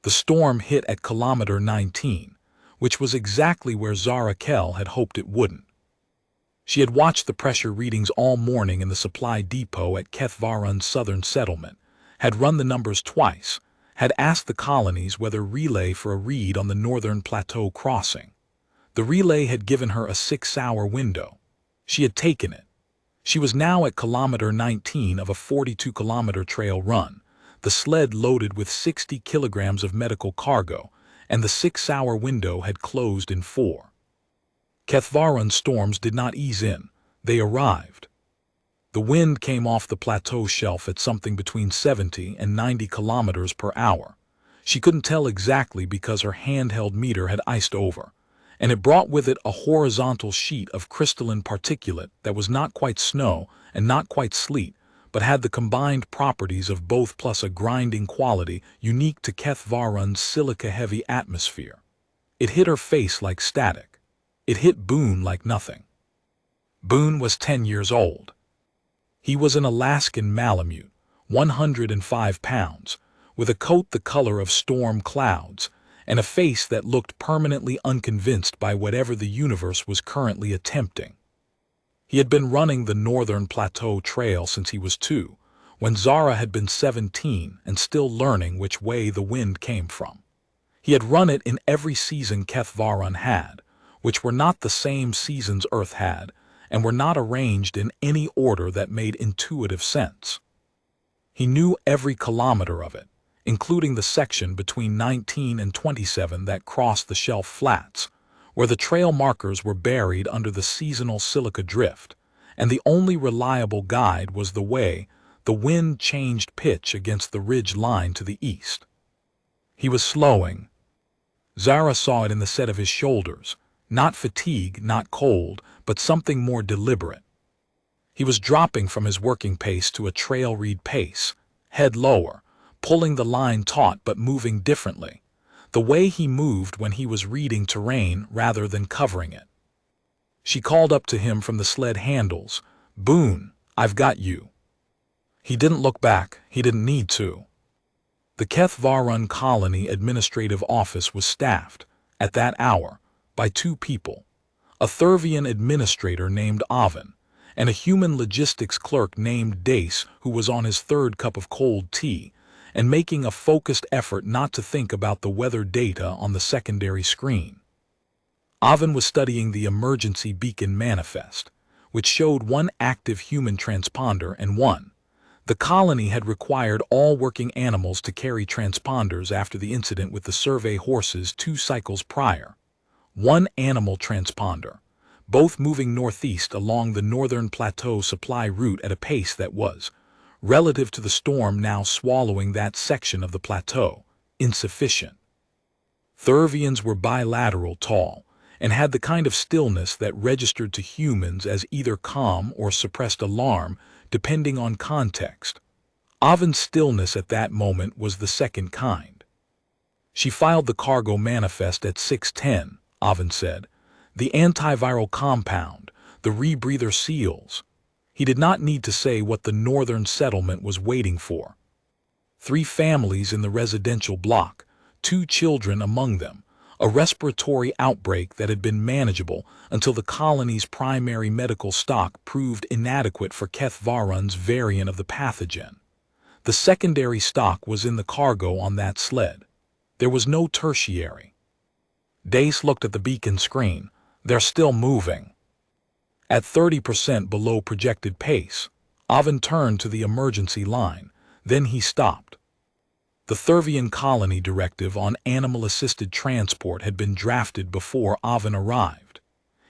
The storm hit at kilometer 19, which was exactly where Zara Kell had hoped it wouldn't. She had watched the pressure readings all morning in the supply depot at Kethvarun's southern settlement, had run the numbers twice, had asked the colonies whether relay for a read on the northern plateau crossing. The relay had given her a 6-hour window. She had taken it. She was now at kilometer 19 of a 42-kilometer trail run, the sled loaded with 60 kilograms of medical cargo, and the 6-hour window had closed in 4. Kethvarun's storms did not ease in. They arrived. The wind came off the plateau shelf at something between 70 and 90 kilometers per hour. She couldn't tell exactly because her handheld meter had iced over, and it brought with it a horizontal sheet of crystalline particulate that was not quite snow and not quite sleet, but had the combined properties of both plus a grinding quality unique to Kethvarun's silica-heavy atmosphere. It hit her face like static. It hit Boone like nothing. Boone was 10 years old. He was an Alaskan Malamute, 105 pounds, with a coat the color of storm clouds, and a face that looked permanently unconvinced by whatever the universe was currently attempting. He had been running the Northern Plateau Trail since he was 2, when Zara had been 17 and still learning which way the wind came from. He had run it in every season Kethvarun had, which were not the same seasons Earth had, and were not arranged in any order that made intuitive sense. He knew every kilometer of it, including the section between 19 and 27 that crossed the shelf flats, where the trail markers were buried under the seasonal silica drift, and the only reliable guide was the way the wind changed pitch against the ridge line to the east. He was slowing. Zara saw it in the set of his shoulders, not fatigue, not cold, but something more deliberate. He was dropping from his working pace to a trail read pace, head lower, pulling the line taut but moving differently, the way he moved when he was reading terrain rather than covering it. She called up to him from the sled handles, "Boone, I've got you." He didn't look back. He didn't need to. The Kethvarun Colony Administrative Office was staffed, at that hour, by 2 people, a Thurvian administrator named Ovven, and a human logistics clerk named Dace who was on his 3rd cup of cold tea, and making a focused effort not to think about the weather data on the secondary screen. Ovven was studying the emergency beacon manifest, which showed 1 active human transponder and 1. The colony had required all working animals to carry transponders after the incident with the survey horses 2 cycles prior. 1 animal transponder, both moving northeast along the northern plateau supply route at a pace that was, relative to the storm now swallowing that section of the plateau, insufficient. Thurvians were bilateral tall, and had the kind of stillness that registered to humans as either calm or suppressed alarm, depending on context. Ovven's stillness at that moment was the second kind. "She filed the cargo manifest at 6:10, Ovven said. "The antiviral compound, the rebreather seals." He did not need to say what the northern settlement was waiting for. 3 families in the residential block, 2 children among them, a respiratory outbreak that had been manageable until the colony's primary medical stock proved inadequate for Kethvarun's variant of the pathogen. The secondary stock was in the cargo on that sled. There was no tertiary. Dace looked at the beacon screen. "They're still moving." At 30% below projected pace, Ovven turned to the emergency line. Then he stopped. The Thurvian colony directive on animal-assisted transport had been drafted before Ovven arrived.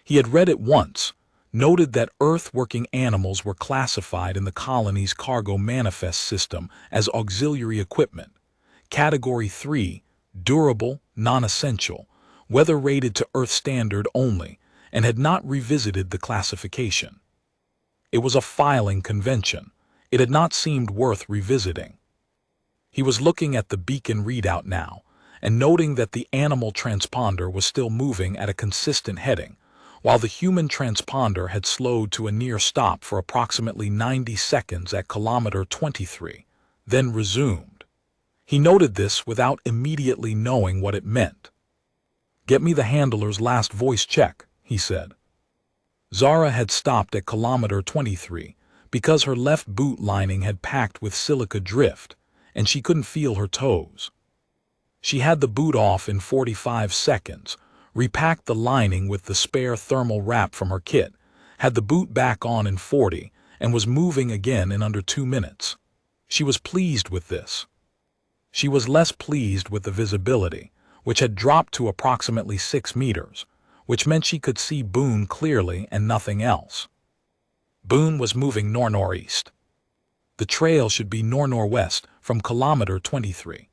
He had read it once, noted that Earth-working animals were classified in the colony's cargo manifest system as auxiliary equipment, Category 3, durable, non-essential, weather-rated to Earth standard only, and had not revisited the classification. It was a filing convention. It had not seemed worth revisiting. He was looking at the beacon readout now, and noting that the animal transponder was still moving at a consistent heading, while the human transponder had slowed to a near stop for approximately 90 seconds at kilometer 23, then resumed. He noted this without immediately knowing what it meant. "Get me the handler's last voice check," he said. Zara had stopped at kilometer 23 because her left boot lining had packed with silica drift, and she couldn't feel her toes. She had the boot off in 45 seconds, repacked the lining with the spare thermal wrap from her kit, had the boot back on in 40, and was moving again in under 2 minutes. She was pleased with this. She was less pleased with the visibility, which had dropped to approximately 6 meters, which meant she could see Boone clearly and nothing else. Boone was moving nor-northeast. The trail should be nor-northwest from kilometer 23.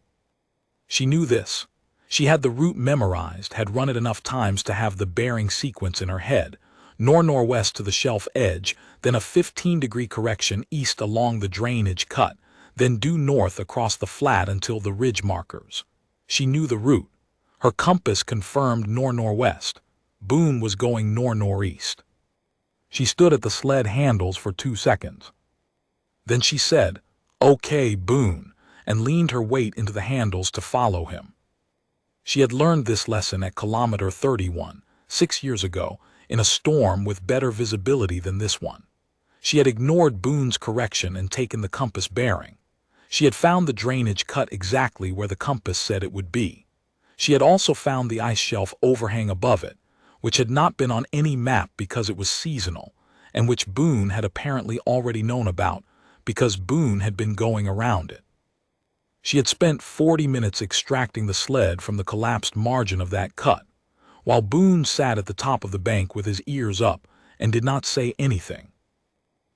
She knew this. She had the route memorized, had run it enough times to have the bearing sequence in her head, nor-northwest to the shelf edge, then a 15-degree correction east along the drainage cut, then due north across the flat until the ridge markers. She knew the route. Her compass confirmed nor-northwest. Boone was going nor-northeast. She stood at the sled handles for 2 seconds. Then she said, "Okay, Boone," and leaned her weight into the handles to follow him. She had learned this lesson at kilometer 31, 6 years ago, in a storm with better visibility than this one. She had ignored Boone's correction and taken the compass bearing. She had found the drainage cut exactly where the compass said it would be. She had also found the ice shelf overhang above it, which had not been on any map because it was seasonal, and which Boone had apparently already known about because Boone had been going around it. She had spent 40 minutes extracting the sled from the collapsed margin of that cut, while Boone sat at the top of the bank with his ears up and did not say anything.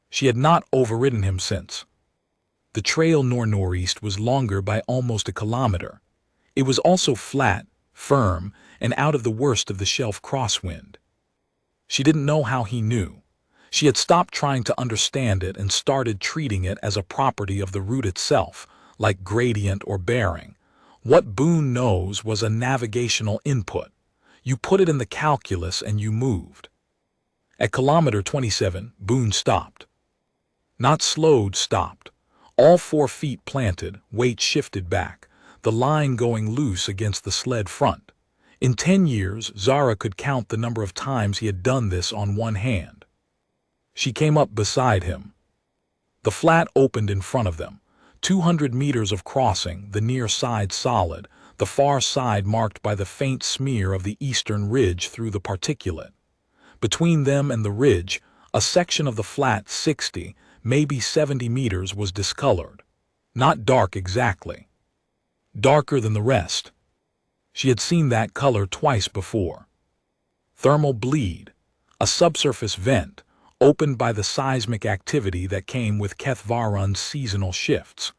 She had not overridden him since. The trail nor-northeast was longer by almost a kilometer. It was also flat, firm, and out of the worst of the shelf crosswind. She didn't know how he knew. She had stopped trying to understand it and started treating it as a property of the route itself, like gradient or bearing. What Boone knows was a navigational input. You put it in the calculus and you moved. At kilometer 27, Boone stopped. Not slowed, stopped. All 4 feet planted, weight shifted back, the line going loose against the sled front. In 10 years, Zara could count the number of times he had done this on one hand. She came up beside him. The flat opened in front of them. 200 meters of crossing, the near side solid, the far side marked by the faint smear of the eastern ridge through the particulate. Between them and the ridge, a section of the flat 60, maybe 70 meters was discolored. Not dark exactly. Darker than the rest. She had seen that color twice before. Thermal bleed, a subsurface vent, opened by the seismic activity that came with Kethvarun's seasonal shifts.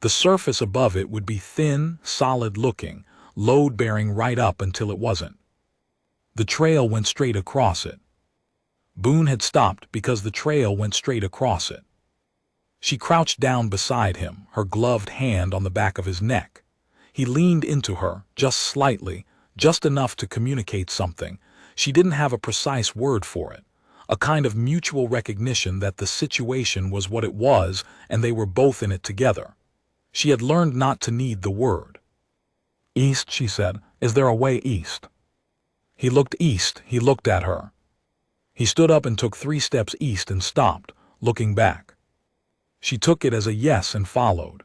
The surface above it would be thin, solid-looking, load-bearing right up until it wasn't. The trail went straight across it. Boone had stopped because the trail went straight across it. She crouched down beside him, her gloved hand on the back of his neck. He leaned into her, just slightly, just enough to communicate something. She didn't have a precise word for it. A kind of mutual recognition that the situation was what it was and they were both in it together. She had learned not to need the word. "East," she said. "Is there a way east?" He looked east. He looked at her. He stood up and took 3 steps east and stopped, looking back. She took it as a yes and followed.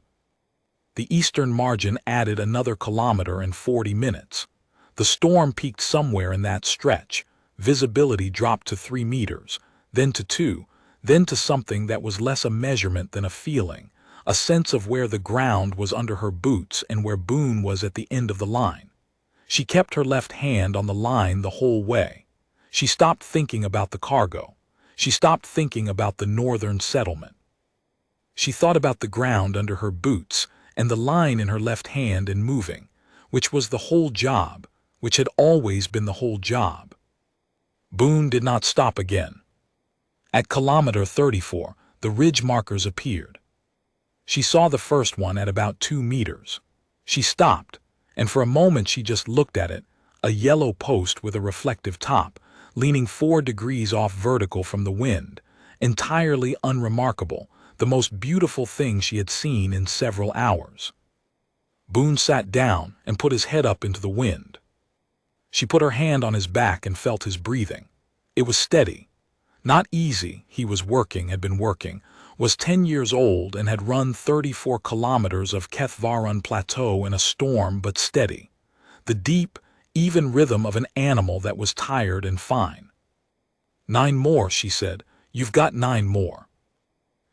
The eastern margin added another kilometer in 40 minutes. The storm peaked somewhere in that stretch. Visibility dropped to 3 meters, then to 2, then to something that was less a measurement than a feeling, a sense of where the ground was under her boots and where Boone was at the end of the line. She kept her left hand on the line the whole way. She stopped thinking about the cargo. She stopped thinking about the northern settlement. She thought about the ground under her boots and the line in her left hand and moving, which was the whole job, which had always been the whole job. Boone did not stop again. At kilometer 34, the ridge markers appeared. She saw the first one at about 2 meters. She stopped, and for a moment she just looked at it, a yellow post with a reflective top, leaning 4 degrees off vertical from the wind, entirely unremarkable, the most beautiful thing she had seen in several hours. Boone sat down and put his head up into the wind. She put her hand on his back and felt his breathing. It was steady. Not easy. He was had been working, was 10 years old and had run 34 kilometers of HFY plateau in a storm, but steady. The deep, even rhythm of an animal that was tired and fine. 9 more, she said. You've got 9 more.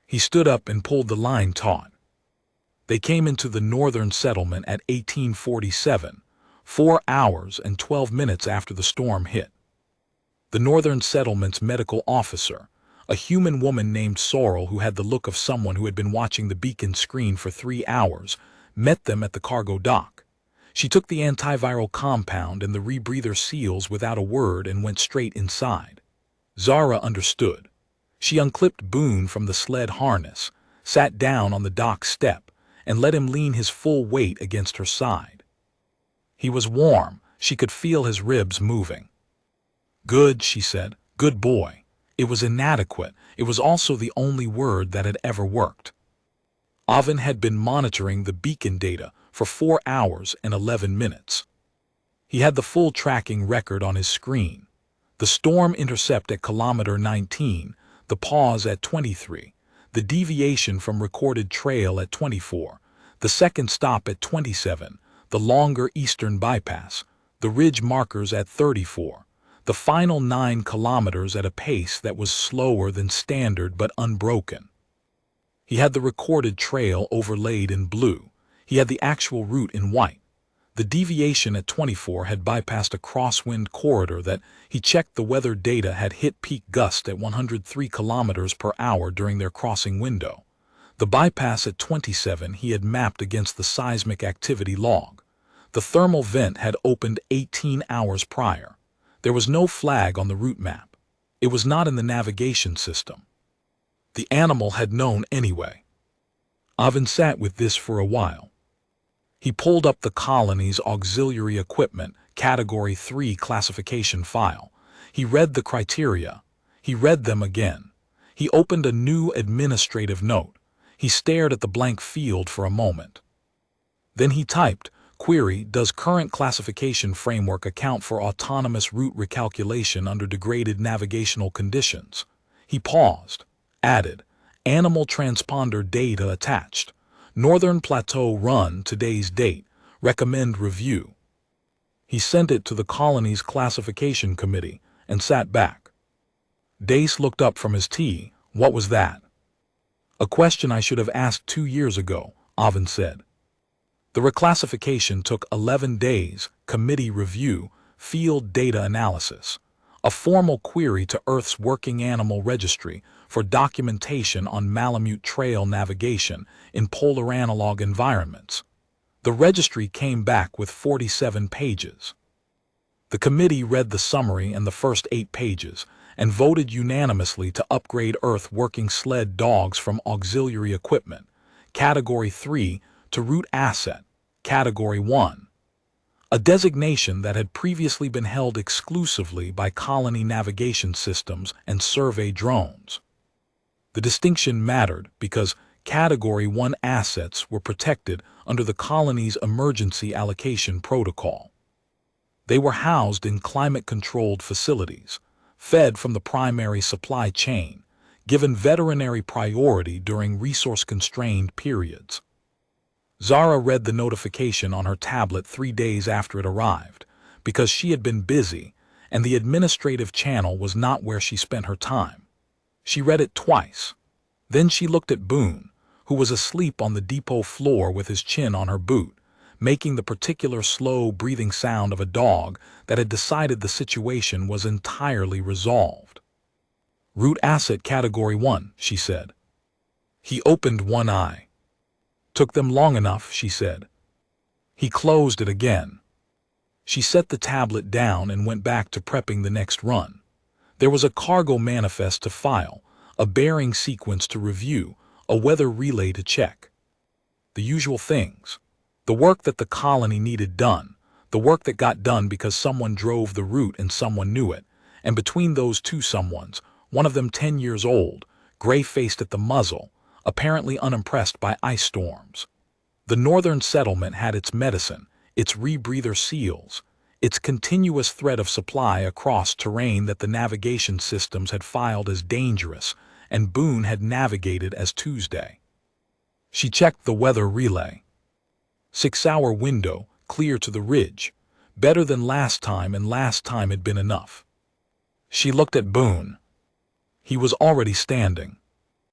He stood up and pulled the line taut. They came into the northern settlement at 1847, 4 hours and 12 minutes after the storm hit. The northern settlement's medical officer, a human woman named Sorrel who had the look of someone who had been watching the beacon screen for 3 hours, met them at the cargo dock. She took the antiviral compound and the rebreather seals without a word and went straight inside. Zara understood. She unclipped Boone from the sled harness, sat down on the dock step, and let him lean his full weight against her side. He was warm. She could feel his ribs moving. Good, she said. Good boy. It was inadequate. It was also the only word that had ever worked. Ovven had been monitoring the beacon data for 4 hours and 11 minutes. He had the full tracking record on his screen. The storm intercept at kilometer 19, the pause at 23, the deviation from recorded trail at 24, the second stop at 27, the longer eastern bypass, the ridge markers at 34, the final 9 kilometers at a pace that was slower than standard but unbroken. He had the recorded trail overlaid in blue. He had the actual route in white. The deviation at 24 had bypassed a crosswind corridor that, he checked the weather data, had hit peak gust at 103 kilometers per hour during their crossing window. The bypass at 27 he had mapped against the seismic activity log. The thermal vent had opened 18 hours prior. There was no flag on the route map. It was not in the navigation system. The animal had known anyway. Ovven sat with this for a while. He pulled up the colony's auxiliary equipment, Category 3 classification file. He read the criteria. He read them again. He opened a new administrative note. He stared at the blank field for a moment. Then he typed, query, does current classification framework account for autonomous route recalculation under degraded navigational conditions? He paused, added, animal transponder data attached. Northern Plateau run, today's date, recommend review. He sent it to the colony's classification committee and sat back. Dace looked up from his tea. What was that? A question I should have asked 2 years ago, Ovven said. The reclassification took 11 days, committee review, field data analysis, a formal query to Earth's working animal registry for documentation on Malamute trail navigation in polar analog environments. The registry came back with 47 pages. The committee read the summary and the first 8 pages and voted unanimously to upgrade Earth working sled dogs from auxiliary equipment, Category 3, to route asset, Category 1, a designation that had previously been held exclusively by colony navigation systems and survey drones. The distinction mattered because Category 1 assets were protected under the colony's emergency allocation protocol. They were housed in climate-controlled facilities, fed from the primary supply chain, given veterinary priority during resource-constrained periods. Zara read the notification on her tablet 3 days after it arrived, because she had been busy, and the administrative channel was not where she spent her time. She read it twice. Then she looked at Boone, who was asleep on the depot floor with his chin on her boot, making the particular slow breathing sound of a dog that had decided the situation was entirely resolved. Route asset Category 1, she said. He opened one eye. Took them long enough, she said. He closed it again. She set the tablet down and went back to prepping the next run. There was a cargo manifest to file, a bearing sequence to review, a weather relay to check. The usual things. The work that the colony needed done, the work that got done because someone drove the route and someone knew it, and between those two someones, one of them 10 years old, gray-faced at the muzzle, apparently unimpressed by ice storms. The northern settlement had its medicine, its rebreather seals, its continuous thread of supply across terrain that the navigation systems had filed as dangerous, and Boone had navigated as Tuesday. She checked the weather relay. 6-hour window, clear to the ridge. Better than last time, and last time had been enough. She looked at Boone. He was already standing.